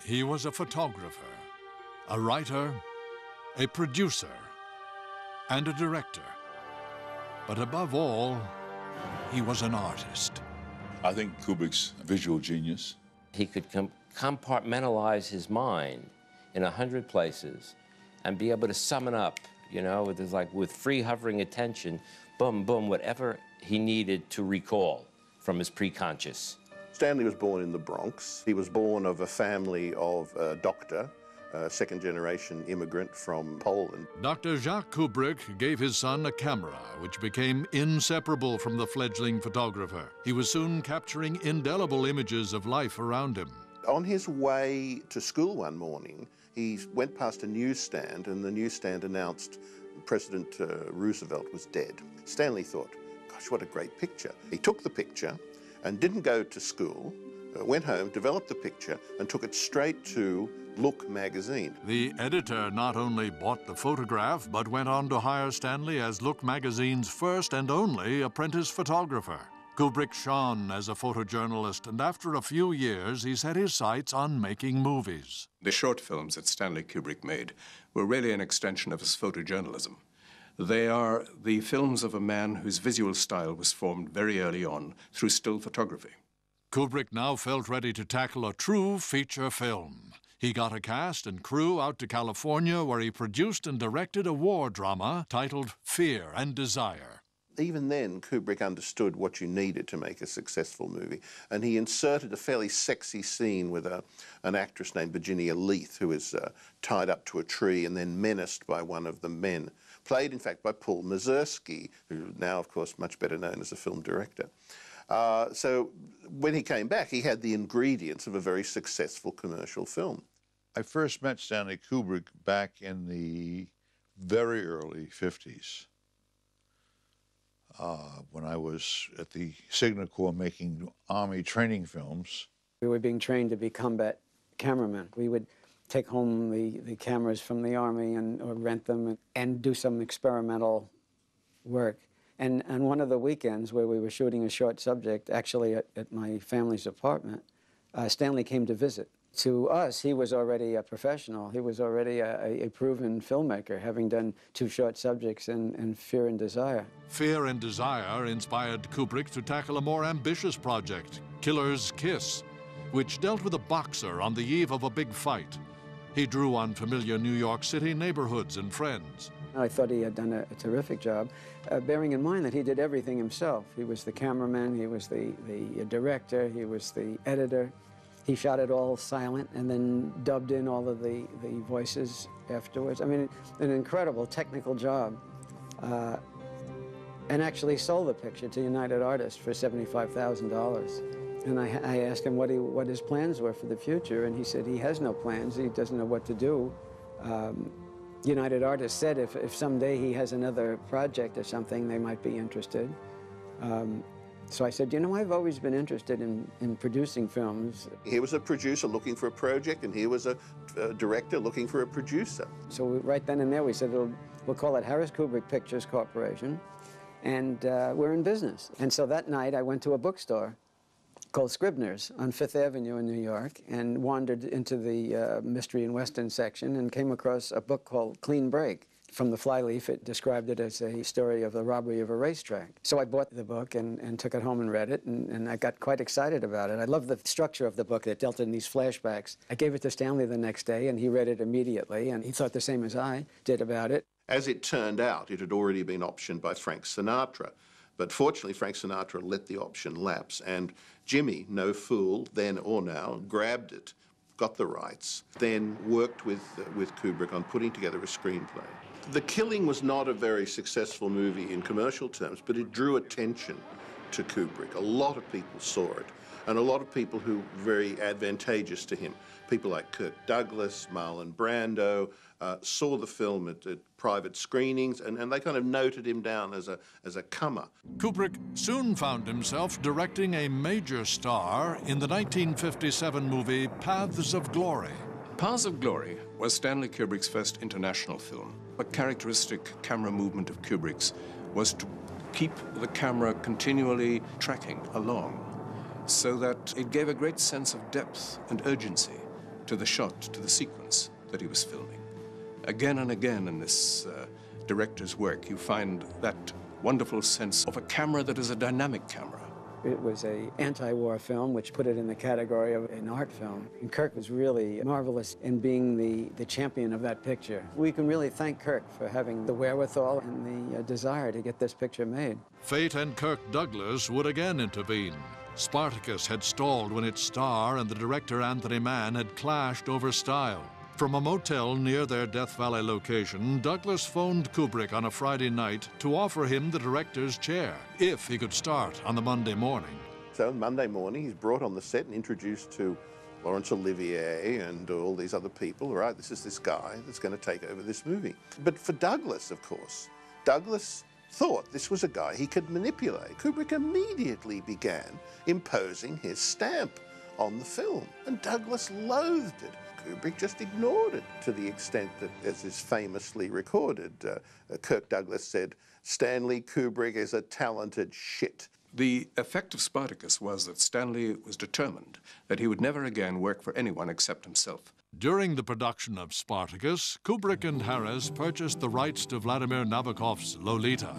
He was a photographer, a writer, a producer, and a director. But above all, he was an artist. I think Kubrick's visual genius. He could compartmentalize his mind in 100 places and be able to sum it up, you know, with free hovering attention, boom, boom, whatever he needed to recall from his preconscious. Stanley was born in the Bronx. He was born of a family of a doctor, a second-generation immigrant from Poland. Dr. Jacques Kubrick gave his son a camera, which became inseparable from the fledgling photographer. He was soon capturing indelible images of life around him. On his way to school one morning, he went past a newsstand, and the newsstand announced President Roosevelt was dead. Stanley thought, gosh, what a great picture. He took the picture and didn't go to school, went home, developed the picture, and took it straight to Look magazine. The editor not only bought the photograph, but went on to hire Stanley as Look magazine's first and only apprentice photographer. Kubrick shone as a photojournalist, and after a few years, he set his sights on making movies. The short films that Stanley Kubrick made were really an extension of his photojournalism. They are the films of a man whose visual style was formed very early on through still photography. Kubrick now felt ready to tackle a true feature film. He got a cast and crew out to California, where he produced and directed a war drama titled Fear and Desire. Even then, Kubrick understood what you needed to make a successful movie, and he inserted a fairly sexy scene with an actress named Virginia Leith, who is tied up to a tree and then menaced by one of the men, played, in fact, by Paul Mazursky, who now, of course, much better known as a film director. So when he came back, he had the ingredients of a very successful commercial film. I first met Stanley Kubrick back in the very early 50s. When I was at the Signal Corps making Army training films. We were being trained to be combat cameramen. We would take home the cameras from the Army or rent them and do some experimental work. And on one of the weekends where we were shooting a short subject, actually at my family's apartment, Stanley came to visit. To us, he was already a professional. He was already a proven filmmaker, having done 2 short subjects in Fear and Desire. Fear and Desire inspired Kubrick to tackle a more ambitious project, Killer's Kiss, which dealt with a boxer on the eve of a big fight. He drew on familiar New York City neighborhoods and friends. I thought he had done a terrific job, bearing in mind that he did everything himself. He was the cameraman, he was the director, he was the editor. He shot it all silent and then dubbed in all of the voices afterwards. I mean, an incredible technical job. And actually sold the picture to United Artists for $75,000. And I asked him what his plans were for the future, and he said he has no plans, he doesn't know what to do. United Artists said if someday he has another project or something, they might be interested. So I said, you know, I've always been interested in producing films. He was a producer looking for a project, and he was a director looking for a producer. So right then and there we said, we'll call it Harris Kubrick Pictures Corporation, and we're in business. And so that night I went to a bookstore called Scribner's on Fifth Avenue in New York and wandered into the Mystery and Western section and came across a book called Clean Break. From the flyleaf, it described it as a story of the robbery of a racetrack. So I bought the book and took it home and read it, and I got quite excited about it. I love the structure of the book that dealt in these flashbacks. I gave it to Stanley the next day, and he read it immediately, and he thought the same as I did about it. As it turned out, it had already been optioned by Frank Sinatra. But fortunately, Frank Sinatra let the option lapse, and Jimmy, no fool, then or now, grabbed it, got the rights, then worked with Kubrick on putting together a screenplay. The Killing was not a very successful movie in commercial terms, but it drew attention to Kubrick. A lot of people saw it, and a lot of people who were very advantageous to him. People like Kirk Douglas, Marlon Brando, saw the film at private screenings, and they kind of noted him down as a comer. Kubrick soon found himself directing a major star in the 1957 movie Paths of Glory. Paths of Glory was Stanley Kubrick's first international film. A characteristic camera movement of Kubrick's was to keep the camera continually tracking along so that it gave a great sense of depth and urgency to the shot, to the sequence that he was filming. Again and again in this director's work, you find that wonderful sense of a camera that is a dynamic camera. It was an anti-war film, which put it in the category of an art film. And Kirk was really marvelous in being the champion of that picture. We can really thank Kirk for having the wherewithal and the desire to get this picture made. Fate and Kirk Douglas would again intervene. Spartacus had stalled when its star and the director Anthony Mann had clashed over style. From a motel near their Death Valley location, Douglas phoned Kubrick on a Friday night to offer him the director's chair, if he could start on the Monday morning. So Monday morning, he's brought on the set and introduced to Laurence Olivier and all these other people. Right, this is this guy that's going to take over this movie. But for Douglas, of course, Douglas thought this was a guy he could manipulate. Kubrick immediately began imposing his stamp on the film, and Douglas loathed it. Kubrick just ignored it, to the extent that, as is famously recorded, Kirk Douglas said, "Stanley Kubrick is a talented shit." The effect of Spartacus was that Stanley was determined that he would never again work for anyone except himself. During the production of Spartacus, Kubrick and Harris purchased the rights to Vladimir Nabokov's Lolita.